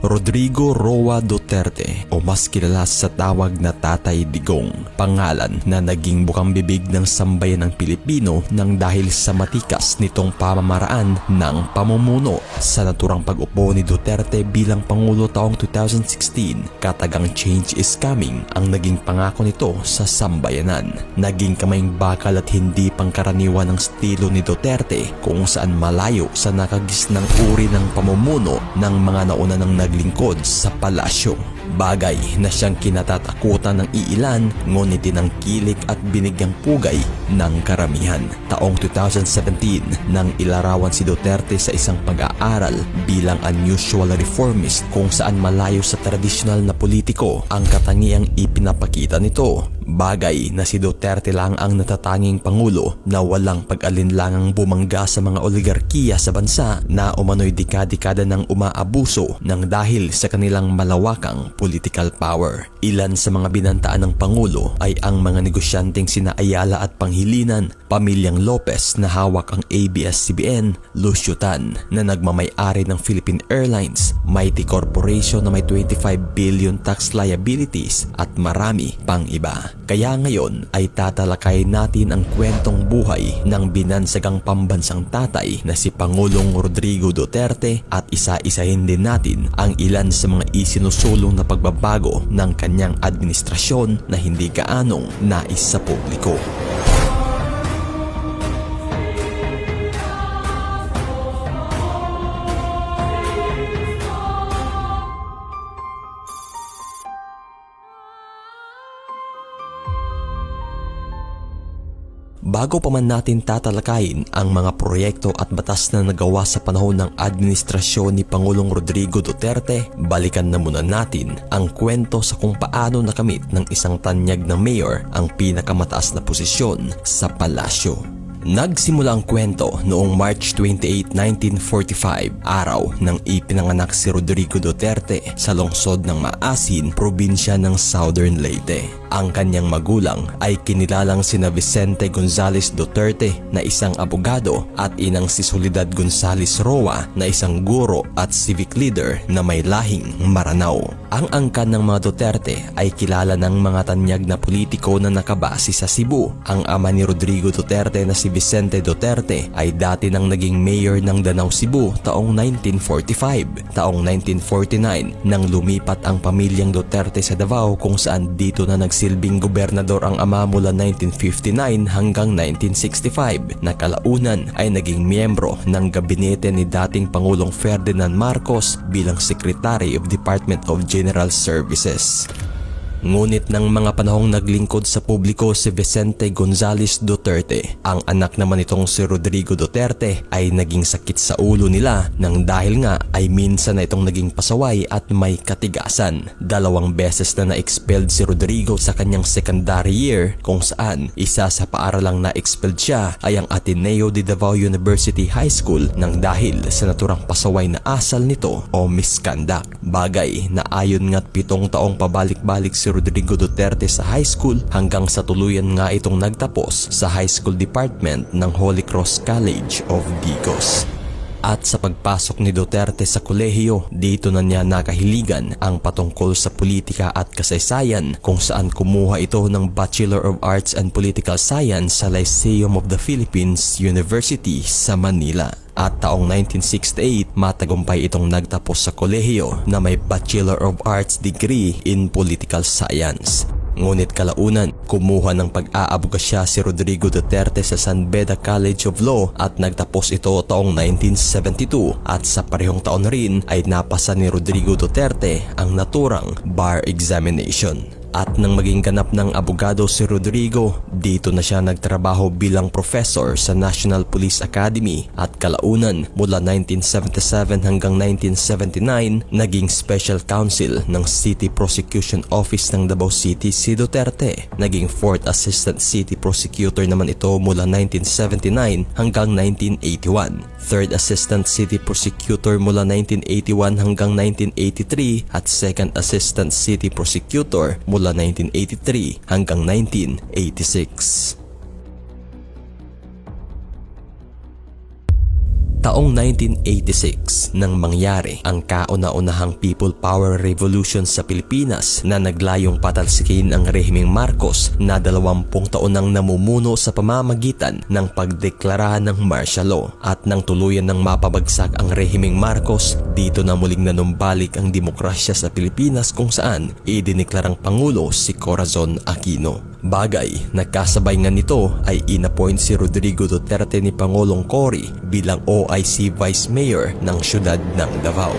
Rodrigo Roa Duterte o mas kilala sa tawag na Tatay Digong, pangalan na naging bukang bibig ng sambayan ng Pilipino nang dahil sa matikas nitong pamamaraan ng pamumuno. Sa naturang pag-upo ni Duterte bilang Pangulo taong 2016, katagang change is coming ang naging pangako nito sa sambayanan. Naging kamayng bakal at hindi pangkaraniwan ang estilo ni Duterte kung saan malayo sa nakagisnang uri ng pamumuno ng mga nauna ng naglingkod sa palasyo. Bagay na siyang kinatatakutan ng iilan, ngunit tinangkilik at binigyang pugay ng karamihan. Taong 2017 nang ilarawan si Duterte sa isang pag-aaral bilang unusual reformist kung saan malayo sa tradisyonal na politiko ang katangiang ipinapakita nito. Bagay na si Duterte lang ang natatanging pangulo na walang pag-alinlangang bumangga sa mga oligarkiya sa bansa na umano'y dekada-dekada ng umaabuso ng dahil sa kanilang malawakang political power. Ilan sa mga binantaan ng pangulo ay ang mga negosyanteng sina Ayala at Panghilinan, pamilyang Lopez na hawak ang ABS-CBN, Lucio Tan na nagmamay-ari ng Philippine Airlines, Mighty Corporation na may 25 billion tax liabilities at marami pang iba. Kaya ngayon ay tatalakay natin ang kwentong buhay ng binansagang pambansang tatay na si Pangulong Rodrigo Duterte at isa-isahin din natin ang ilan sa mga isinusulong na pagbabago ng kanyang administrasyon na hindi gaanong nais sa publiko. Bago pa man natin tatalakayin ang mga proyekto at batas na nagawa sa panahon ng administrasyon ni Pangulong Rodrigo Duterte, balikan na muna natin ang kwento sa kung paano nakamit ng isang tanyag na mayor ang pinakamataas na posisyon sa palasyo. Nagsimula ang kwento noong March 28, 1945, araw nang ipinanganak si Rodrigo Duterte sa lungsod ng Maasin, probinsya ng Southern Leyte. Ang kanyang magulang ay kinilalang sina Vicente Gonzales Duterte na isang abogado at inang si Soledad Gonzales Roa na isang guro at civic leader na may lahing Maranao. Ang angkan ng mga Duterte ay kilala ng mga tanyag na politiko na nakabase sa Cebu. Ang ama ni Rodrigo Duterte na si Vicente Duterte ay dati nang naging mayor ng Danau, Cebu taong 1945. Taong 1949 nang lumipat ang pamilyang Duterte sa Davao kung saan dito na nagsilbing gobernador ang ama mula 1959 hanggang 1965 na kalaunan ay naging miyembro ng gabinete ni dating Pangulong Ferdinand Marcos bilang Secretary of Department of General Services. Ngunit ng mga panahong naglingkod sa publiko si Vicente Gonzales Duterte, ang anak naman itong si Rodrigo Duterte ay naging sakit sa ulo nila nang dahil nga ay minsan na itong naging pasaway at may katigasan. 2 beses na na-expelled si Rodrigo sa kanyang secondary year kung saan isa sa paaralang na-expelled siya ay ang Ateneo de Davao University High School nang dahil sa naturang pasaway na asal nito o misconduct. Bagay na ayon nga't 7 taong pabalik-balik si Rodrigo Duterte sa high school hanggang sa tuluyan nga itong nagtapos sa high school department ng Holy Cross College of Digos. At sa pagpasok ni Duterte sa kolehiyo, dito na niya nakahiligan ang patungkol sa politika at kasaysayan kung saan kumuha ito ng Bachelor of Arts and Political Science sa Lyceum of the Philippines University sa Manila. At taong 1968, matagumpay itong nagtapos sa kolehiyo na may Bachelor of Arts degree in Political Science. Ngunit kalaunan, kumuha ng pag-aabogasya si Rodrigo Duterte sa San Beda College of Law at nagtapos ito taong 1972 at sa parehong taon rin ay napasa ni Rodrigo Duterte ang naturang bar examination. At nang maging ganap ng abogado si Rodrigo, dito na siya nagtrabaho bilang professor sa National Police Academy at kalaunan mula 1977 hanggang 1979 naging special counsel ng City Prosecution Office ng Davao City si Duterte. Naging 4th Assistant City Prosecutor naman ito mula 1979 hanggang 1981. 3rd Assistant City Prosecutor mula 1981 hanggang 1983 at 2nd Assistant City Prosecutor mula 1983 hanggang 1986. Taong 1986 nang mangyari ang kauna-unahang People Power Revolution sa Pilipinas na naglayong patalsikin ang rehimeng Marcos na 20 taon nang namumuno sa pamamagitan ng pagdeklara ng martial law. At nang tuluyan ng mapabagsak ang rehimeng Marcos, dito na muling nanumbalik ang demokrasya sa Pilipinas kung saan idineklarang Pangulo si Corazon Aquino. Bagay na kasabay nga nito ay inappoint si Rodrigo Duterte ni Pangulong Cory bilang OIC Vice Mayor ng siyudad ng Davao.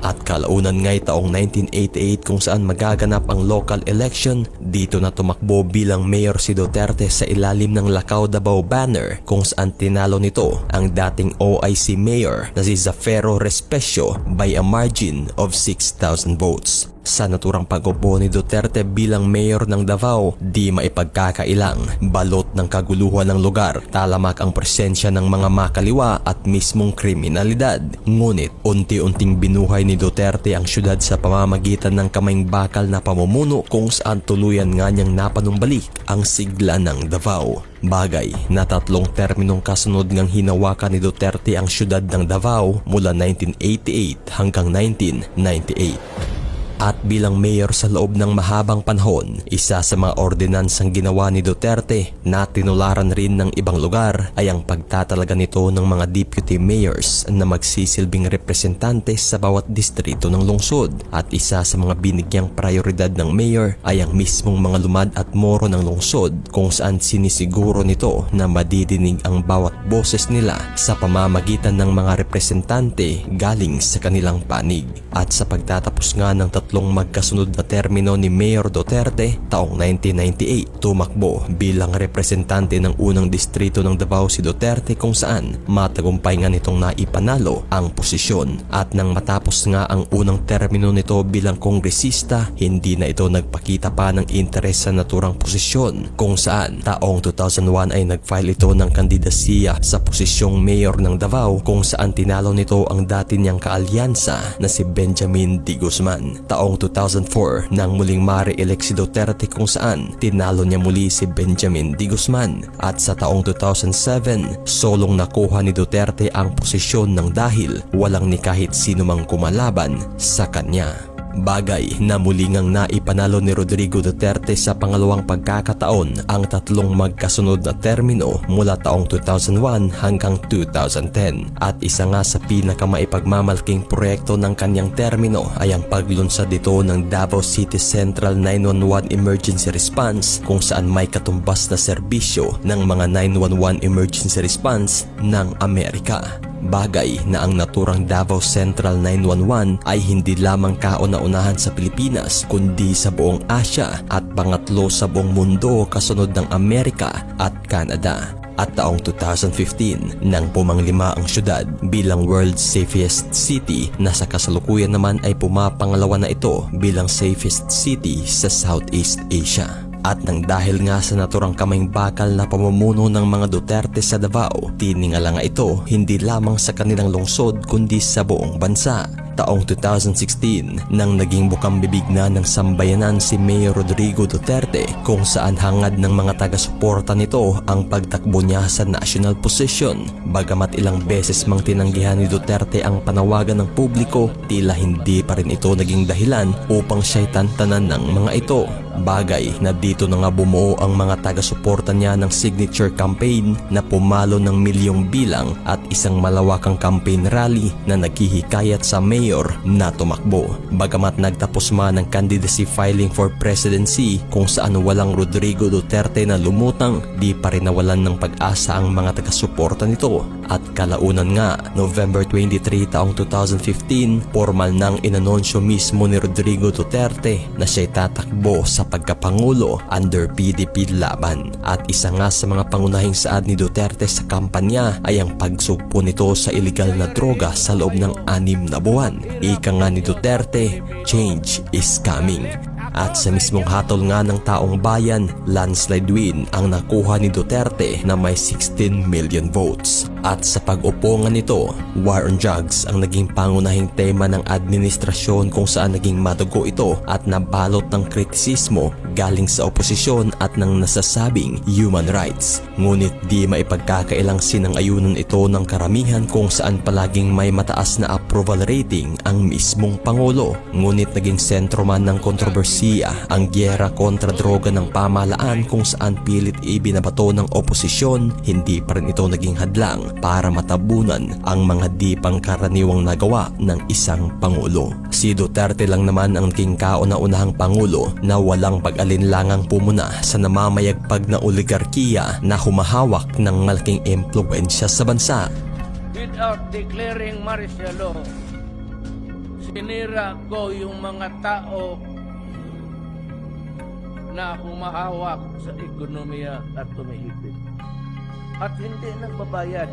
At kalaunan nga'y taong 1988 kung saan magaganap ang local election, dito na tumakbo bilang mayor si Duterte sa ilalim ng Lakaw Davao banner kung saan tinalo nito ang dating OIC mayor na si Zafero Respecio by a margin of 6,000 votes. Sa naturang pag-upo ni Duterte bilang mayor ng Davao, di maipagkakailang balot ng kaguluhan ng lugar, talamak ang presensya ng mga makaliwa at mismong kriminalidad. Ngunit unti-unting binuhay ni Duterte ang syudad sa pamamagitan ng kamayng bakal na pamumuno kung saan tuluyan nga niyang napanumbalik ang sigla ng Davao. Bagay na 3 terminong kasunod ngang hinawakan ni Duterte ang syudad ng Davao mula 1988 hanggang 1998. At bilang mayor sa loob ng mahabang panahon, isa sa mga ordinansang ginawa ni Duterte na tinularan rin ng ibang lugar ay ang pagtatalaga nito ng mga deputy mayors na magsisilbing representante sa bawat distrito ng lungsod. At isa sa mga binigyang prioridad ng mayor ay ang mismong mga lumad at moro ng lungsod kung saan sinisiguro nito na madidinig ang bawat boses nila sa pamamagitan ng mga representante galing sa kanilang panig. At sa pagtatapos nga ng 3 magkasunod na termino ni Mayor Duterte taong 1998, tumakbo bilang representante ng unang distrito ng Davao si Duterte kung saan matagumpay nga nitong naipanalo ang posisyon. At nang matapos nga ang unang termino nito bilang kongresista, hindi na ito nagpakita pa ng interes sa naturang posisyon kung saan taong 2001 ay nag-file ito ng kandidasiya sa posisyong mayor ng Davao kung saan tinalo nito ang dati niyang kaalyansa na si Benjamin D. Guzman. Taong 2004 nang muling ma-re-elect si Duterte kung saan tinalo niya muli si Benjamin D. Guzman. At sa taong 2007, solong nakuha ni Duterte ang posisyon ng dahil walang ni kahit sino mang kumalaban sa kanya. Bagay na muli ngang naipanalo ni Rodrigo Duterte sa pangalawang pagkakataon ang 3 magkasunod na termino mula taong 2001 hanggang 2010. At isa nga sa pinakamaipagmamalking proyekto ng kanyang termino ay ang paglunsad dito ng Davao City Central 911 Emergency Response kung saan may katumbas na serbisyo ng mga 911 Emergency Response ng Amerika. Bagay na ang naturang Davao Central 911 ay hindi lamang kauna-unahan sa Pilipinas kundi sa buong Asya at pangatlo sa buong mundo kasunod ng Amerika at Canada. At taong 2015 nang pumanglima ang syudad bilang World's Safest City na sa kasalukuyan naman ay pumapangalawa na ito bilang safest city sa Southeast Asia. At nang dahil nga sa naturang kamayng bakal na pamumuno ng mga Duterte sa Davao, tiningala nga ito hindi lamang sa kanilang lungsod kundi sa buong bansa. Taong 2016 nang naging bukang bibig na ng sambayanan si Mayor Rodrigo Duterte kung saan hangad ng mga taga-suporta nito ang pagtakbo niya sa national position. Bagamat ilang beses mang tinanggihan ni Duterte ang panawagan ng publiko, tila hindi pa rin ito naging dahilan upang siya'y tantanan ng mga ito. Bagay na dito na nga bumuo ang mga taga-suporta niya ng signature campaign na pumalo ng milyong bilang at isang malawakang campaign rally na naghihikayat sa mayor na tumakbo. Bagamat nagtapos man ang candidacy filing for presidency kung saan walang Rodrigo Duterte na lumutang, di pa rin nawalan ng pag-asa ang mga taga-suporta nito. At kalaunan nga, November 23 taong 2015, formal nang inanunsyo mismo ni Rodrigo Duterte na siya'y tatakbo sa pagkapangulo under PDP laban. At isa nga sa mga pangunahing saad ni Duterte sa kampanya ay ang pagsugpo nito sa illegal na droga sa loob ng 6 na buwan. Ika nga ni Duterte, change is coming. At sa mismong hatol nga ng taong bayan, landslide win ang nakuha ni Duterte na may 16 million votes. At sa pag-upo nga nito, war on drugs ang naging pangunahing tema ng administrasyon kung saan naging madugo ito at nabalot ng kritisismo galing sa oposisyon at ng nasasabing human rights. Ngunit di maipagkakailang sinang-ayunan ito ng karamihan kung saan palaging may mataas na approval rating ang mismong Pangulo. Ngunit naging sentro man ng kontrobersiya ang gyera kontra droga ng pamahalaan kung saan pilit ibinabato ng oposisyon, hindi pa rin ito naging hadlang para matabunan ang mga di pangkaraniwang nagawa ng isang Pangulo. Si Duterte lang naman ang naging kauna-unahang Pangulo na walang pag-alinlangang pumuna sa namamayagpag na oligarkiya na humahawak ng malaking impluwensya sa bansa. Without declaring martial law, sinira ko yung mga tao na humahawak sa ekonomiya at tumihipid. At hindi nagbabayad.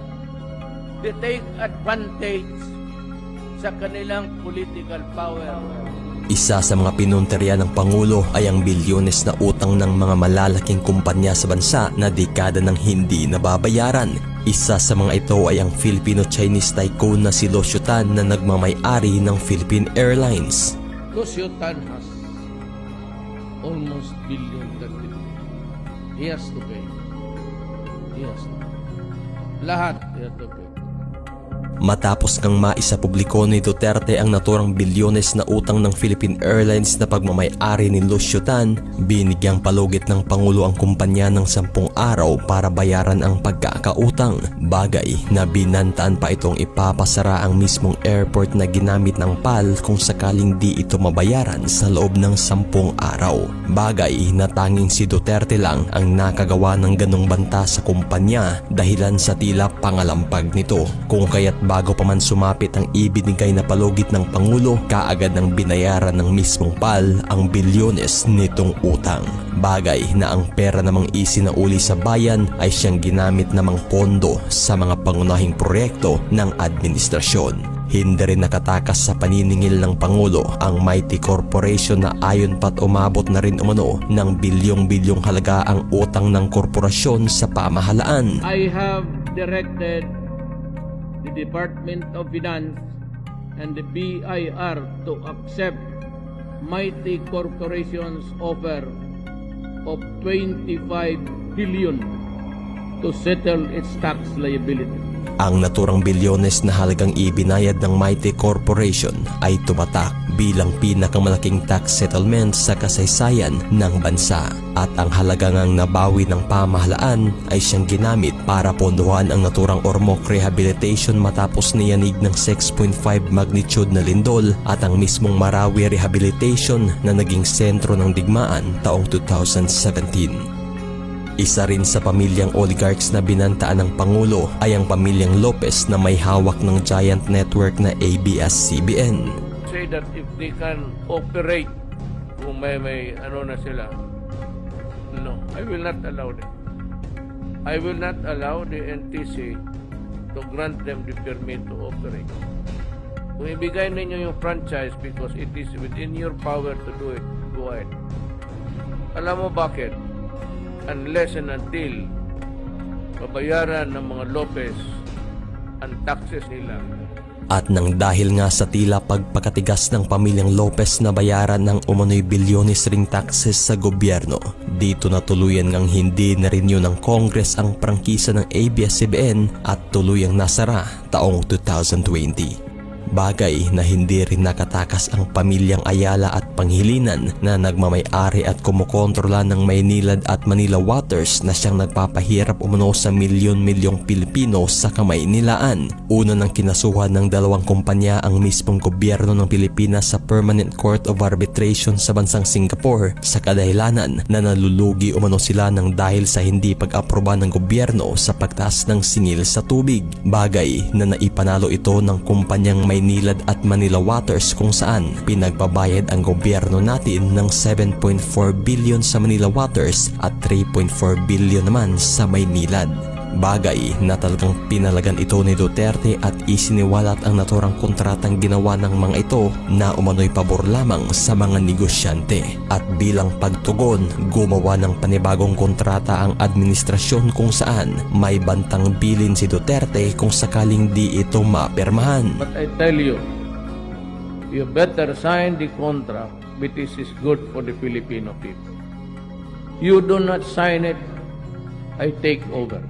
They take advantage sa kanilang political power. Isa sa mga pinunterya ng Pangulo ay ang bilyones na utang ng mga malalaking kumpanya sa bansa na dekada nang hindi nababayaran. Isa sa mga ito ay ang Filipino-Chinese tycoon na si Lucio Tan na nagmamay-ari ng Philippine Airlines. Lucio Tan has almost billion that he has to pay. He has to pay. Lahat he has to pay. Matapos kang maisapubliko ni Duterte ang naturang bilyones na utang ng Philippine Airlines na pagmamay-ari ni Lucio Tan, binigyang palugit ng Pangulo ang kumpanya ng 10 araw para bayaran ang pagkakautang. Bagay na binantaan pa itong ipapasara ang mismong airport na ginamit ng PAL kung sakaling di ito mabayaran sa loob ng 10 araw. Bagay na tanging si Duterte lang ang nakagawa ng ganong banta sa kumpanya dahilan sa tila pangalampag nito. Kung kaya't bago pa man sumapit ang ibinigay na palugit ng Pangulo, kaagad ng binayaran ng mismong PAL ang bilyones nitong utang. Bagay na ang pera namang isinauli sa bayan ay siyang ginamit namang pondo sa mga pangunahing proyekto ng administrasyon. Hindi rin nakatakas sa paniningil ng Pangulo ang Mighty Corporation na ayon pat umabot na rin umano ng bilyong-bilyong halaga ang utang ng korporasyon sa pamahalaan. I have directed the Department of Finance and the BIR to accept Mighty Corporation's offer of 25 billion to settle its tax liability. Ang naturang bilyones na halagang ibinayad ng Mighty Corporation ay tumatak bilang pinakamalaking tax settlement sa kasaysayan ng bansa. At ang halaga ngang nabawi ng pamahalaan ay siyang ginamit para pondohan ang naturang Ormoc Rehabilitation matapos niyanig ng 6.5 magnitude na lindol at ang mismong Marawi Rehabilitation na naging sentro ng digmaan taong 2017. Isa rin sa pamilyang oligarchs na binantaan ng Pangulo ay ang pamilyang Lopez na may hawak ng giant network na ABS-CBN. Say that if they can operate, kung may ano na sila, no, I will not allow them. I will not allow the NTC to grant them the permit to operate. Kung ibigay ninyo yung franchise because it is within your power to do it, go ahead. Alam mo bakit? Unless and until babayaran ng mga Lopez ang taxes nila. At nang dahil nga sa tila pagpakatigas ng pamilyang Lopez na bayaran ng umano'y bilyones ring taxes sa gobyerno, dito na tuluyan ngang hindi na rin yun ng Congress ang prangkisa ng ABS-CBN at tuluyang nasara taong 2020. Bagay na hindi rin nakatakas ang pamilyang Ayala at Panghilinan na nagmamay-ari at kumukontrola ng Maynilad at Manila Waters na siyang nagpapahirap umano sa milyon-milyong Pilipino sa Kamaynilaan. Una nang kinasuhan ng dalawang kumpanya ang mismong gobyerno ng Pilipinas sa Permanent Court of Arbitration sa bansang Singapore sa kadahilanan na nalulugi umano sila ng dahil sa hindi pag-aproba ng gobyerno sa pagtaas ng singil sa tubig. Bagay na naipanalo ito ng kumpanyang Maynilad at Manila Waters kung saan pinagbabayad ang gobyerno natin ng 7.4 billion sa Manila Waters at 3.4 billion naman sa Maynilad. Bagay na talagang pinalagan ito ni Duterte at isiniwalat ang naturang kontratang ginawa ng mga ito na umano'y pabor lamang sa mga negosyante. At bilang pagtugon, gumawa ng panibagong kontrata ang administrasyon kung saan may bantang bilin si Duterte kung sakaling di ito mapirmahan. But I tell you, you better sign the contract because it's good for the Filipino people. You do not sign it, I take over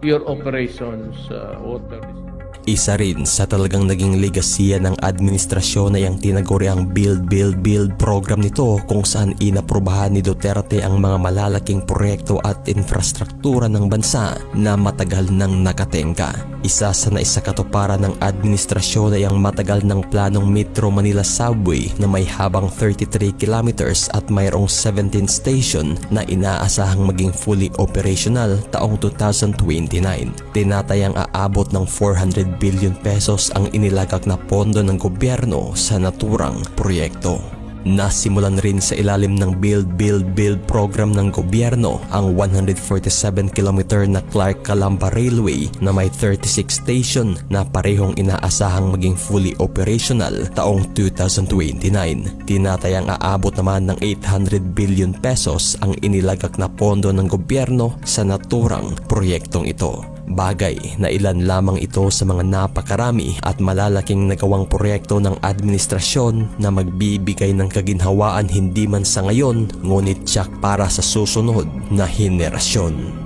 your operations water district. Isa rin sa talagang naging legasiya ng administrasyon ay ang tinaguriang Build, Build, Build program nito kung saan inaprubahan ni Duterte ang mga malalaking proyekto at infrastruktura ng bansa na matagal nang nakatengka. Isa sa naisakatuparan ng administrasyon ay ang matagal ng planong Metro Manila Subway na may habang 33 kilometers at mayroong 17 station na inaasahang maging fully operational taong 2029. Tinatayang aabot ng 400 billion pesos ang inilagak na pondo ng gobyerno sa naturang proyekto. Nasimulan rin sa ilalim ng Build, Build, Build program ng gobyerno ang 147 km na Clark-Calamba Railway na may 36 station na parehong inaasahang maging fully operational taong 2029. Tinatayang aabot naman ng 800 billion pesos ang inilagak na pondo ng gobyerno sa naturang proyektong ito. Bagay na ilan lamang ito sa mga napakarami at malalaking nagawang proyekto ng administrasyon na magbibigay ng kaginhawaan hindi man sa ngayon ngunit tiyak para sa susunod na henerasyon.